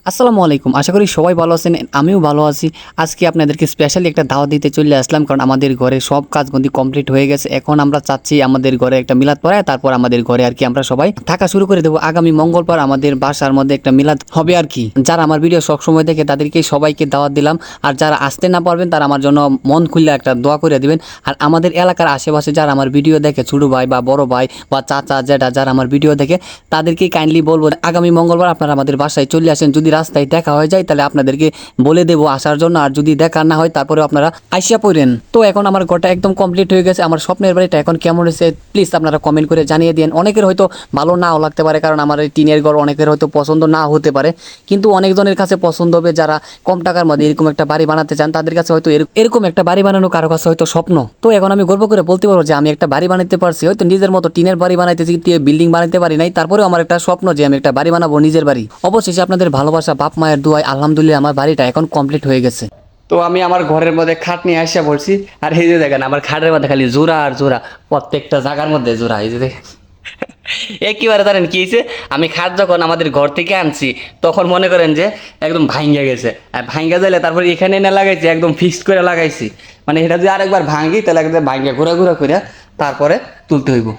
আসসালামু আলাইকুম। আশা করি সবাই ভালো আছেন। আমিও ভালো আছি। আজকে আপনাদেরকে স্পেশালি একটা দাওয়াত দিতে চলে আসলাম, কারণ আমাদের ঘরে সব কাজগন্ডি কমপ্লিট হয়ে গেছে। এখন আমরা চাচ্ছি আমাদের ঘরে একটা মিলাদ পড়ায়, তারপর আমাদের ঘরে আর কি আমরা সবাই থাকা শুরু করে দেবো। আগামী মঙ্গলবার আমাদের বাসার মধ্যে একটা মিলাদ হবে আর কি। যারা আমার ভিডিও সবসময় দেখে তাদেরকে সবাইকে দাওয়াত দিলাম। আর যারা আসতে না পারবেন তারা আমার জন্য মন খুলে একটা দোয়া করে দিবেন। আর আমাদের এলাকার আশেপাশে যারা আমার ভিডিও দেখে, ছোট ভাই বা বড় ভাই বা চাচা জেঠা যারা আমার ভিডিও দেখে, তাদেরকে কাইন্ডলি বলবো আগামী মঙ্গলবার আপনারা আমাদের বাসায় চলে আসেন। যদি রাস্তায় দেখা হয়ে যায় তাহলে আপনাদেরকে বলে দেবো আসার জন্য, আর যদি দেখা না হয় তারপরে আপনারা আইসা পড়েন। তো এখন আমার ঘরটা একদম কমপ্লিট হয়ে গেছে। আমার স্বপ্নের বাড়িটা এখন কেমন হয়েছে প্লিজ আপনারা কমেন্ট করে জানিয়ে দিন। অনেকের হয়তো ভালো নাও লাগতে পারে, কারণ আমার এই টিনের ঘর অনেকের হয়তো পছন্দ না হতে পারে, কিন্তু অনেকজনের কাছে পছন্দ হবে। যারা কম টাকার মধ্যে এরকম একটা বাড়ি বানাতে চান তাদের কাছে হয়তো এরকম একটা বাড়ি বানানো কারো কাছে হয়তো স্বপ্ন। তো এখন আমি গর্ব করে বলতে পারবো যে আমি একটা বাড়ি বানাতে পারছি। হয়তো নিজের মতো টিনের বাড়ি বানাইতেছি, বিল্ডিং বানাতে পারি নাই, তারপরেও আমার একটা স্বপ্ন যে আমি একটা বাড়ি বানাবো, নিজের বাড়ি। অবশেষে আপনাদের ভালোবাসা, বাপ মায়ের দোয়ায় আলহামদুলিল্লাহ আমার বাড়িটা এখন কমপ্লিট হয়ে গেছে। তো আমি আমার ঘরের মধ্যে খাট নিয়ে আসা বলছি, আর এই যে দেখেন আমার খাটের মধ্যে খালি জোড়া আর জোড়া, প্রত্যেকটা জায়গার মধ্যে জোড়া। এই যে দেখেন একেবারে জানেন কি হয়েছে, আমি খাট যখন আমাদের ঘর থেকে আনছি তখন মনে করেন যে একদম ভাঙ্গা গেছে। আর ভাঙ্গা যাইলে তারপর এখানে এনে লাগাইছি, একদম ফিক্সড করে লাগাইছি। মানে এটা যদি আরেকবার ভাঙ্গি তাহলে একদম ভাঙ্গা ঘোরা ঘোরা করে তারপরে তুলতে হইব।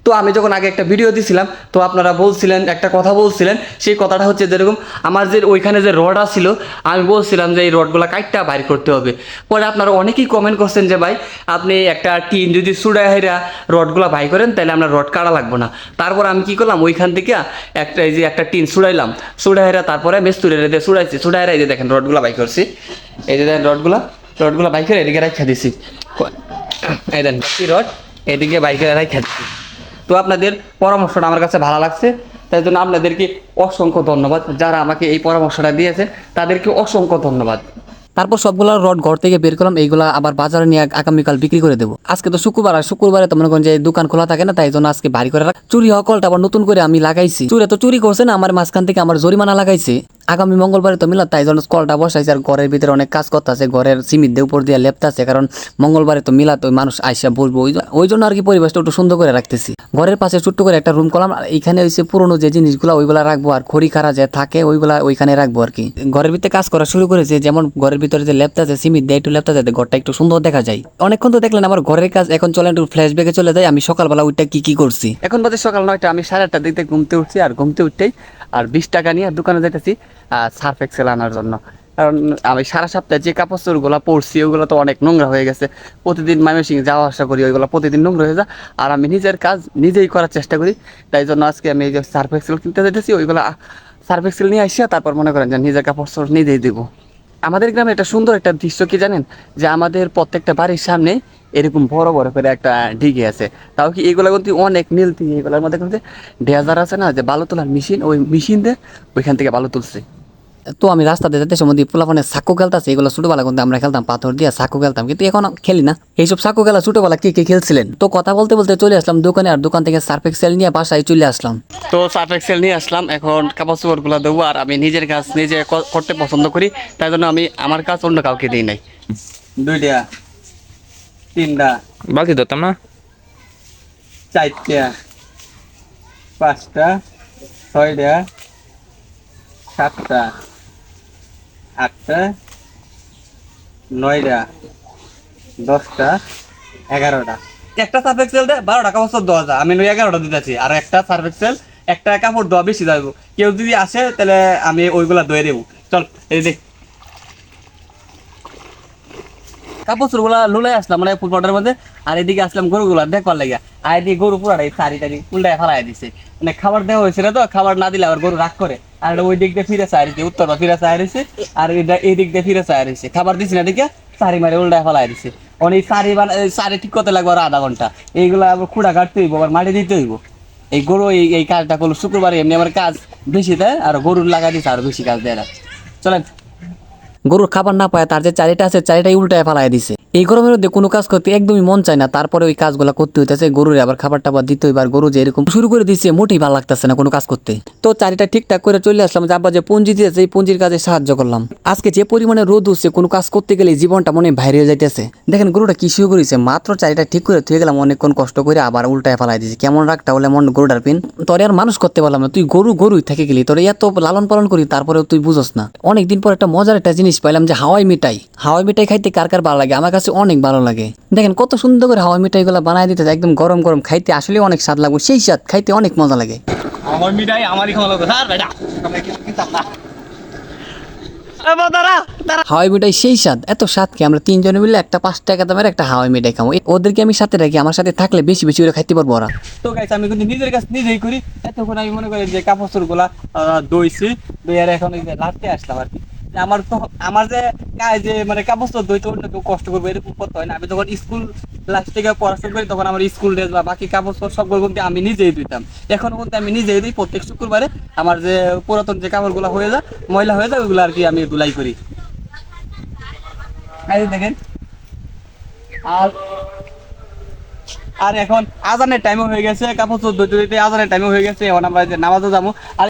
তো আমি যখন আগে একটা ভিডিও দিছিলাম, তো আপনারা বলছিলেন, একটা কথা বলছিলেন, সেই কথাটা হচ্ছে যেরকম আমার যে ওইখানে যে রড ছিল, আমি বলছিলাম যে এই রডগুলো কাটটা বাইর করতে হবে। পরে আপনারা অনেকেই কমেন্ট করছেন যে ভাই আপনি একটা টিন যদি চুড়াই হেরা রডগুলো বাই করেন তাহলে আমরা রড কাটা লাগবো না। তারপর আমি কি করলাম, ওইখান থেকে একটা এই যে একটা টিন চুড়াইলাম, চুড়াই হেরা তারপরে মেস্তুরে দিয়ে চুড়াইছি, চুড়াই হেরা এই যে দেখেন রডগুলো বাই করছি। এই যে দেখেন রডগুলো বাই করে এদিকে রাখা দিছি। এই দেন রড এদিকে বাই করে রাখা দিছি। তো আপনাদের পরামর্শটা আমার কাছে ভালো লাগছে, তাই জন্য আপনাদেরকে অসংখ্য ধন্যবাদ। যারা আমাকে এই পরামর্শটা দিয়েছে তাদেরকে অসংখ্য ধন্যবাদ। তারপর সবগুলো রড ঘর থেকে বের করলাম, এইগুলা আবার বাজারে নিয়ে আগামীকাল বিক্রি করে দেবো। আজকে তো শুক্রবার, আর শুক্রবারে তো মনে করেন যে দোকান খোলা থাকে না, তাই জন্য আজকে ভারী করে চুরি হওয়া কলটা আবার নতুন করে আমি লাগাইছি। চুরি তো চুরি করছে না, আমার মাঝখান থেকে আমার জরিমানা লাগাইছে। আগামী মঙ্গলবারে তো মিলাদ, তাই জন্য কলটা বসাইছে। আর ঘরের ভিতরে অনেক কাজ করতে আছে, ঘরের সিমিট দিয়ে উপর দিয়ে লেপতাছে, কারণ মঙ্গলবারে তো মিলাদ, ওই মানুষ আইসা বলবো, ওই জন্য আর কি পরিবেশটা একটু সুন্দর করে রাখতেছি। ঘরের পাশে ছোট্ট করে একটা রুম করলাম, আর এইখানে হচ্ছে পুরোনো যে জিনিসগুলো ওইগুলা রাখবো, আর খড়ি খাড়া যে থাকে ওইগুলা ওইখানে রাখবো আর কি। ঘরের ভিতরে কাজ করা শুরু করেছে, যেমন ঘরের ভিতরে যে লেপতাছে সিমিট দিয়ে একটু লেপতাছে, ঘরটা একটু সুন্দর দেখা যায়। অনেকক্ষণ তো দেখলেন আমার ঘরের কাজ, এখন চলে একটু ফ্ল্যাশব্যাকে চলে যায়। আমি সকালবেলা ওইটা কি করছি। এখন বাজে সকাল 9টা, আমি 8:30 দিকে ঘুমতে উঠছি, আর ঘুমতে উঠতেই আর 20 টাকা নিয়ে দোকানে যেতেছি সার্ফ এক্সেল আনার জন্য। কারণ আমি সারা সপ্তাহে যে কাপড় চোপড়গুলো পরছি ওগুলো তো অনেক নোংরা হয়ে গেছে। প্রতিদিন ময়মনসিংহ যাওয়া আসা করি, ওইগুলো প্রতিদিন নোংরা হয়ে যায়। আর আমি নিজের কাজ নিজেই করার চেষ্টা করি, তাই জন্য আজকে আমি এই যে সার্ফ এক্সেল কিনতে যেতেছি। ওইগুলো সার্ফ এক্সেল নিয়ে আসিয়া তারপর মনে করেন যে নিজের কাপড় চোপড় নিজেই দেবো। আমাদের গ্রামে একটা সুন্দর একটা দৃশ্য কি জানেন, যে আমাদের প্রত্যেকটা বাড়ির সামনে এরকম বড় বড় করে একটা ডিগে আছে। তাও কি এগুলো কিন্তু অনেক নীলতি, এগুলোর মধ্যে কিন্তু ডেজার আছে না, যে বালু তোলার মেশিন, ওই মেশিন দিয়ে ওইখান থেকে বালু তুলছে। তো আমি রাস্তাতে যেতে সময় পোলাপানে সাঁকো খেলতেছে, এগুলো ছোটবেলা কিন্তু আমরা খেলতাম, পাথর দিয়ে সাঁকো খেলতাম, কিন্তু এখন খেলি না এইসব সাঁকো খেলা। ছোটবেলা কে কে খেলছিলেন? তো কথা বলতে বলতে চলে আসলাম দোকানে, আর দোকান থেকে সার্ফ এক্সেল নিয়ে বাসায় চলে আসলাম। তো সার্ফ এক্সেল নিয়ে আসলাম, এখন কাপড় চোপড়গুলো দেবো। আর আমি নিজের কাজ নিজে করতে পছন্দ করি, তাই জন্য আমি আমার কাজ অন্য কাউকে দিই নাই। 2টা 3টা বালতি ধরতাম না, 4টা 5টা 6টা 7টা 8টা 9টা 10টা 11টা। একটা সার্ফ এক্সেল দেয় 12টা কাপড় দেওয়া যায়, আমি 11টা দিতেছি। আর একটা সার্ফ এক্সেল একটা কাপড় দেওয়া বেশি যাবো। কেউ যদি আসে তাহলে আমি ওইগুলা ধুয়ে দেবো। চল এই দেখ কাপড় চোরগুলা লুলাই আসলাম মানে ফুটপাটের মধ্যে, আর এদিকে আসলাম গরুগুলা দেখবার লাগিয়া। আর এদিকে গরু পুরাটাই সারি টারি উল্টায় ফেলাই দিছে, মানে খাবার দেওয়া হয়েছিল তো, খাবার না দিলে আবার গরু রাগ করে। আর ওই দিক দিয়ে ফিরে চাই উত্তর বা ফিরে চাই রয়েছে, আর এই দিক দিয়ে ফিরে চাই রয়েছে। খাবার দিছি না দেখে সারি মারে উল্টায় ফেলাই দিছে। অনেক সারি সারি ঠিক করতে লাগবে আর আধা ঘন্টা। এইগুলা আবার খুঁড়া কাটতে হইব, আবার মাটি দিতে হইব। এই গরু এই কাজটা করলো শুক্রবারে, এমনি আমার কাজ বেশি দেয়, আর গরুর লাগা দিছে আরো বেশি কাজ দেয় না। চলেন। গরুর খাবার না পায়, তার যে চারিটা আছে চারিটাই উল্টায় ফেলাই দিছে। এই গরমের মধ্যে কোনো কাজ করতে একদমই মন চায় না, তারপরে ওই কাজগুলো করতে হইতেছে, গরুরে আবার খাবার টাবার দিতে হইবার, গরু যে এরকম শুরু করে দিচ্ছে মোটেই ভালো লাগতেছে না কোনো কাজ করতে। তো চারিটা ঠিকঠাক করে চলে আসলাম, যে আব্বা যে পুঁজি দিয়েছে এই পুঁজির কাজে সাহায্য করলাম। আজকে যে পরিমাণে রোদ হচ্ছে কোনো কাজ করতে গেলে জীবনটা মনে বাইরে হয়ে যাইতেছে। দেখেন গরুটা কি শুরু করেছে, মাত্র চারিটা ঠিক করে থুয়ে গেলাম, অনেকক্ষণ কষ্ট করে আবার উল্টায় ফেলাই দিয়েছি। কেমন রাগটা হলে মন গরুটার পিন, তোরে আর মানুষ করতে পারলাম না, তুই গরুই থেকে গেলি, তোর এত লালন পালন করি তারপরেও তুই বুঝস না। অনেকদিন পর একটা মজার একটা জিনিস পাইলাম, যে হাওয়াই মিঠাই খাইতে কার কার ভালো লাগে, আমার কাছে অনেক ভালো লাগে। দেখেন কত সুন্দর করে হাওয়াই মিঠাইগুলো বানায় দিতে, একদম গরম গরম, খাইতে আসলে অনেক স্বাদ লাগবে, সেই স্বাদ খাইতে অনেক মজা লাগে। আমার মিঠাই আমারই খাওয়া লাগবে স্যার বেটা আমরা কিছু কিনতাম না। হাওয়াই মিঠাই সেই স্বাদ, এত স্বাদ কি আমরা তিনজনে মিলে একটা 5 টাকা দামের একটা হাওয়াই মিঠাই খাবো। ওদেরকে আমি সাথে রাখি, আমার সাথে থাকলে বেশি বেশি করে খাইতে পারবো ওরা। তো গাইস আমি কিন্তু নিজের কাছে নিজেই করি। এতক্ষণ আমি মনে করি যে কাপড় চোপড়গুলা ধুইছি, ধুইয়ার এখন ওই যে লাটতে আসলাম আর কি। আমার তো আমার যে যে মানে কাপড় চোপড় ধুইতে অন্য কেউ কষ্ট করবে এরকম করতে হয় না। আমি যখন স্কুল লাস্ট থেকে পড়াশোনা করি তখন আমার স্কুল ড্রেস বা বাকি কাপড় চোপড় সবগুলো কিন্তু আমি নিজেই ধুইতাম। এখনো কিন্তু আমি নিজেই দিই, প্রত্যেক শুক্রবারে আমার যে পুরাতন যে কাপড়গুলো হয়ে যায় ময়লা হয়ে যায় ওইগুলো আর কি আমি ধুলাই করি। এই যে দেখেন আর আর এখন আজানের টাইমও হয়ে গেছে, কাপড় চোপড় ধুইতে ধুইতে আজানের টাইমও হয়ে গেছে, এখন আমরা যে নামাজও যাবো। আর